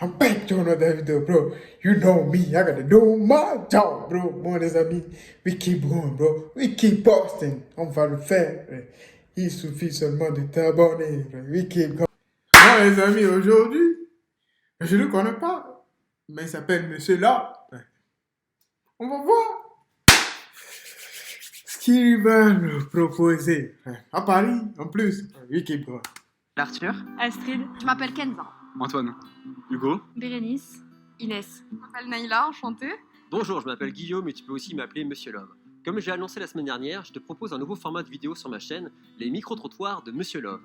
I'm back to another video, bro. You know me, I gotta do my job, bro. Bon, les amis, we keep going, bro. We keep posting. On va le faire. Il suffit seulement de t'abonner. We keep going. Bon, les amis, aujourd'hui, je ne le connais pas, mais il s'appelle Monsieur là. On va voir ce qu'il va nous proposer. À Paris, en plus. We keep going. Arthur, Astrid, Je m'appelle Kenza. Antoine, Hugo. Bérénice, Inès. Je m'appelle Naïla, enchantée. Bonjour, je m'appelle Guillaume et tu peux aussi m'appeler Monsieur Love. Comme j'ai annoncé la semaine dernière, je te propose un nouveau format de vidéo sur ma chaîne, les micro-trottoirs de Monsieur Love.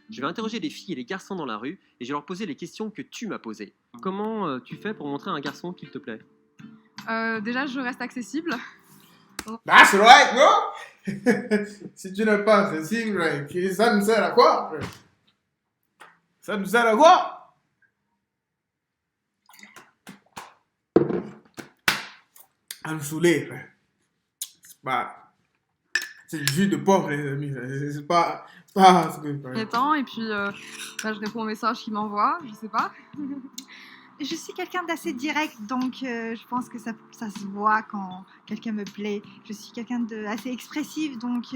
Je vais interroger les filles et les garçons dans la rue et je vais leur poser les questions que tu m'as posées. Comment tu fais pour montrer à un garçon qu'il te plaît? Déjà, je reste accessible. That's right, bro! Si tu n'es pas accessible, ça nous sert à quoi? Ça nous sert à quoi? À nous saouler. C'est du jus de pomme, les amis. C'est pas ce que. Temps, et puis je réponds aux messages qu'il m'envoie, je sais pas. Je suis quelqu'un d'assez direct, donc je pense que ça se voit quand quelqu'un me plaît. Je suis quelqu'un d'assez expressif, donc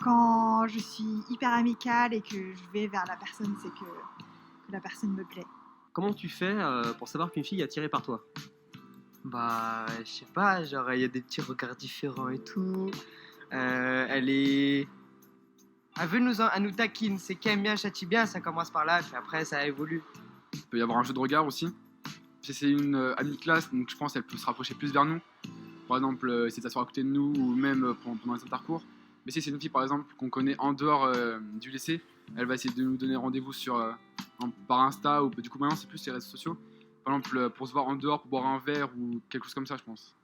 quand je suis hyper amicale et que je vais vers la personne, c'est que la personne me plaît. Comment tu fais pour savoir qu'une fille est attirée par toi? bah je sais pas, genre il y a des petits regards différents et tout. Elle nous taquine, c'est qui aime bien châtie bien, ça commence par là, puis après ça évolue. Il peut y avoir un jeu de regard aussi. Si c'est une amie de classe, donc je pense qu'elle peut se rapprocher plus vers nous. Par exemple, essayer de s'asseoir à côté de nous ou même pendant les intercours. Mais si c'est une fille par exemple qu'on connaît en dehors du lycée, elle va essayer de nous donner rendez-vous par Insta ou du coup maintenant c'est plus les réseaux sociaux. Par exemple pour se voir en dehors, pour boire un verre ou quelque chose comme ça je pense.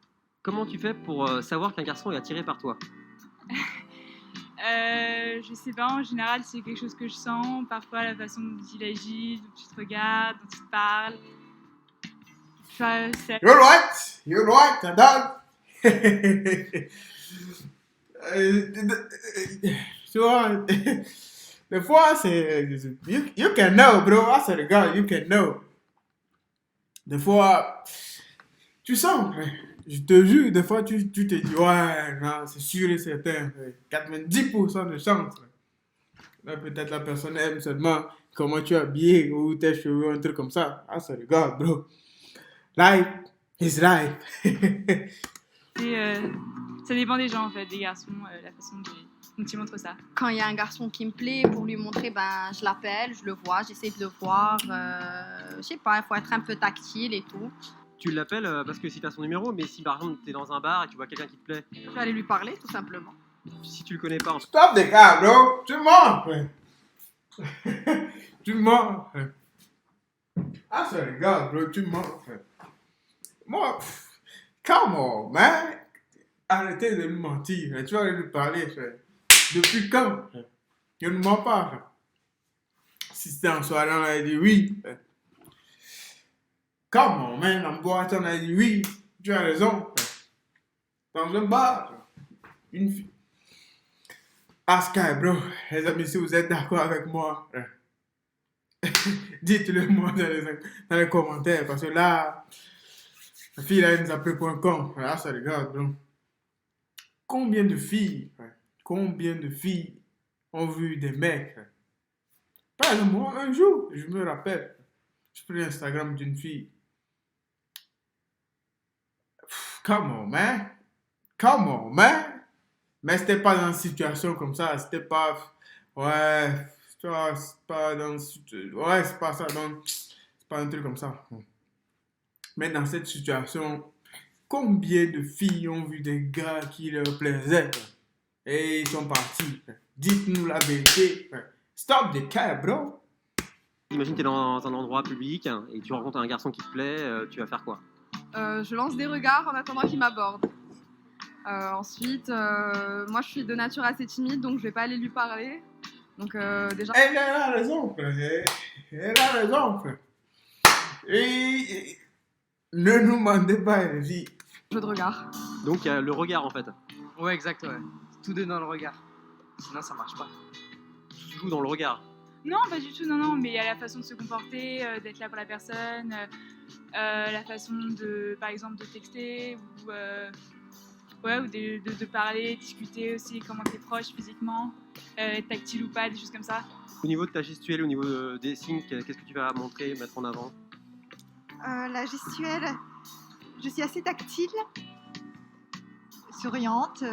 Comment tu fais pour savoir qu'un garçon est attiré par toi? Je sais pas, en général, c'est quelque chose que je sens. Parfois, la façon dont il agit, dont tu te regardes, dont il te parle. Enfin, c'est... You're right, t'adore. Tu vois, des fois, c'est. You can know, bro. I swear to God, you can know. Des fois, tu sens. Je te jure, des fois, tu te dis, ouais, non, c'est sûr et certain. 90% de chance. Là, peut-être la personne aime seulement comment tu es habillé ou tes cheveux, un truc comme ça. Ah, ça regarde, bro. Life is life. Ça dépend des gens, en fait, des garçons, la façon dont ils montrent ça. Quand il y a un garçon qui me plaît, pour lui montrer, je l'appelle, je le vois, j'essaie de le voir. Je sais pas, il faut être un peu tactile et tout. Tu l'appelles parce que si tu as son numéro, mais si par exemple tu es dans un bar et tu vois quelqu'un qui te plaît, Je vais aller lui parler, tout simplement. si tu le connais pas, Stop the car, bro. Tu mens. Tu mens. Ah, ça regarde, bro. Tu mens. Moi, come on, man. Arrêtez de me mentir. Tu vas aller lui parler. Depuis quand? Je ne mens pas. Si c'était en soirée, on a dit oui. Come on, man. En boîte, on a dit oui. Tu as raison. Dans un bar. Une fille. Ask Sky, bro. Les amis, si vous êtes d'accord avec moi, dites-le moi dans les commentaires. Parce que là, la fille là, elle nous a pris pour un con. Là, ça regarde, bro. Combien de filles ont vu des mecs? Par exemple, moi, un jour, je me rappelle, je pris l'Instagram d'une fille. Come on, man. Come on, man. Mais c'était pas dans une situation comme ça. C'était pas. Ouais. Tu vois, c'est pas dans. Ouais, c'est pas ça. C'est pas un truc comme ça. Mais dans cette situation, combien de filles ont vu des gars qui leur plaisaient? Et ils sont partis. Dites-nous la vérité. Stop the cap, bro. imagine tu es dans un endroit public et tu rencontres un garçon qui te plaît, tu vas faire quoi? Je lance des regards en attendant qu'il m'aborde. Ensuite, moi je suis de nature assez timide, donc je vais pas aller lui parler. Donc déjà... Elle a raison, frère. Elle a raison, frère. Et ne nous mentez pas, les filles. Jeu de regard. Donc il y a le regard en fait. Ouais, exact, ouais. Tout est dans le regard. Sinon, ça marche pas. Tu joues dans le regard. Non, pas du tout, non, mais il y a la façon de se comporter, d'être là pour la personne, la façon de, par exemple, de texter ou, ouais, ou de parler, discuter aussi, comment t'es proche physiquement, être tactile ou pas, des choses comme ça. Au niveau de ta gestuelle, au niveau des signes, qu'est-ce que tu vas montrer, mettre en avant? La gestuelle, je suis assez tactile, souriante,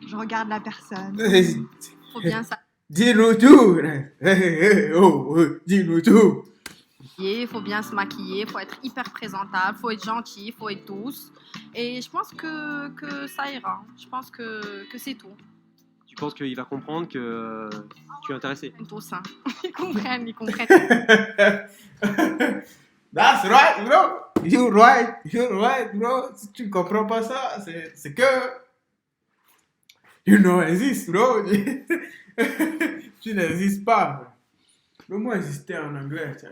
je regarde la personne. Faut bien Dis-nous tout. Dis-nous tout. s'habiller, faut bien se maquiller, faut être hyper présentable, faut être gentil, faut être douce. Et je pense que ça ira. Je pense que c'est tout. Tu penses qu'il va comprendre que tu es intéressé? Tous, hein. Ils comprennent. That's right, bro. You're right, bro. Si tu ne comprends pas ça, c'est que you know exist, bro. Tu n'existes pas. Le mot exister en anglais, tiens.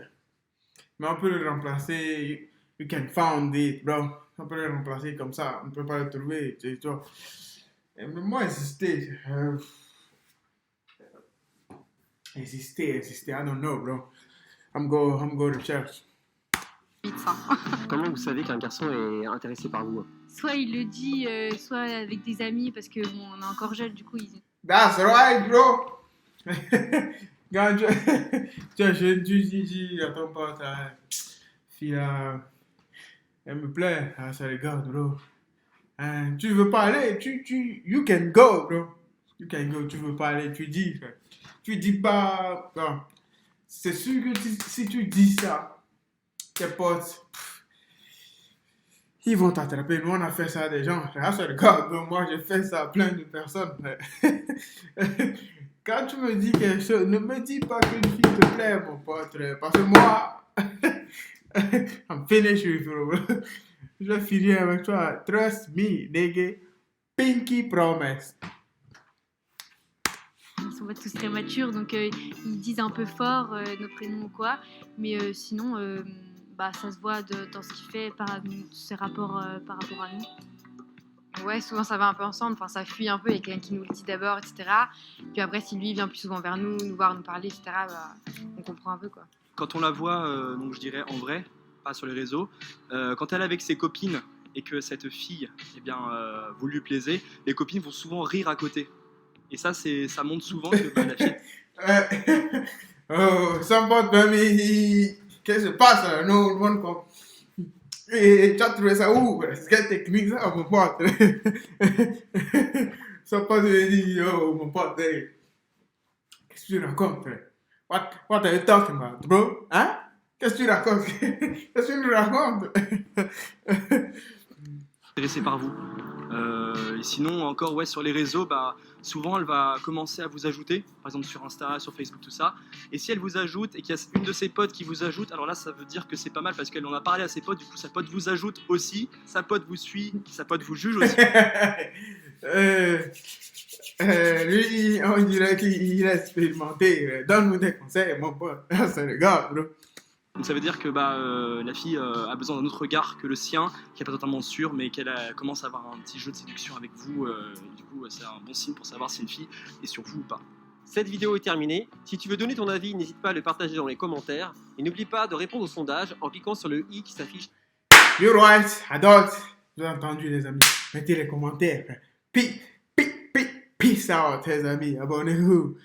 Mais on peut le remplacer. You can found it, bro. On peut le remplacer comme ça. On ne peut pas le trouver, tu vois. Et le mot exister. Exister. I don't know, bro. I'm go to church. Vite, ça. Comment vous savez qu'un garçon est intéressé par vous? Soit il le dit, soit avec des amis, parce que bon, on est encore jeune, du coup, ils... That's right, bro. Quand tu es jeune, tu dis à ton pote, fille, elle me plaît, ça regarde, bro. Tu veux pas aller, you can go, bro. You can go, tu veux pas aller, tu dis. Tu dis pas, non. C'est sûr que si tu dis ça, tes potes, ils vont t'attraper. Nous, on a fait ça à des gens. Ah, ça regarde, donc moi, j'ai fait ça à plein de personnes. Quand tu me dis quelque chose, ne me dis pas qu'une fille te plaît, mon pote. Parce que moi, I'm finished with you, bro. Je vais finir avec toi. Trust me, nigga. Pinky promise. Ils sont pas tous très matures, donc ils disent un peu fort nos prénoms ou quoi. Mais sinon, bah, ça se voit dans ce qu'il fait, ses rapports par rapport à nous. Ouais, souvent ça va un peu ensemble, enfin ça fuit un peu, il y a quelqu'un qui nous le dit d'abord, etc. Puis après, si lui vient plus souvent vers nous, nous voir, nous parler, etc., bah, on comprend un peu quoi. Quand on la voit, donc je dirais en vrai, pas sur les réseaux, quand elle est avec ses copines et que cette fille, eh bien, vous lui plaisez, les copines vont souvent rire à côté. Et ça montre souvent que bah, la fille... Oh, some pote, baby. Qu'est-ce qui se passe là? Non, monde comme. Et tu as trouvé ça où? C'est quelle technique ça, mon pote? Some pote me dit, oh, mon pote, hey, qu'est-ce que tu racontes? What are you talking about, bro? Hein? Qu'est-ce que tu racontes? Qu'est-ce que tu nous racontes? intéressée par vous. Et sinon, encore, ouais, sur les réseaux, bah, souvent, elle va commencer à vous ajouter, par exemple sur Insta, sur Facebook, tout ça. Et si elle vous ajoute et qu'il y a une de ses potes qui vous ajoute, alors là, ça veut dire que c'est pas mal parce qu'elle en a parlé à ses potes, du coup, sa pote vous ajoute aussi, sa pote vous suit, sa pote vous juge aussi. Lui, on dirait qu'il a expérimenté. Donne-nous des conseils, mon pote. C'est le gars, bro. Donc ça veut dire que bah, la fille a besoin d'un autre regard que le sien, qui n'est pas totalement sûr, mais qu'elle commence à avoir un petit jeu de séduction avec vous. Du coup, c'est un bon signe pour savoir si une fille est sur vous ou pas. Cette vidéo est terminée. Si tu veux donner ton avis, n'hésite pas à le partager dans les commentaires. Et n'oublie pas de répondre au sondage en cliquant sur le i qui s'affiche. You're right, adults. Vous avez entendu, les amis. Mettez les commentaires. Peace out, les amis. Abonnez-vous.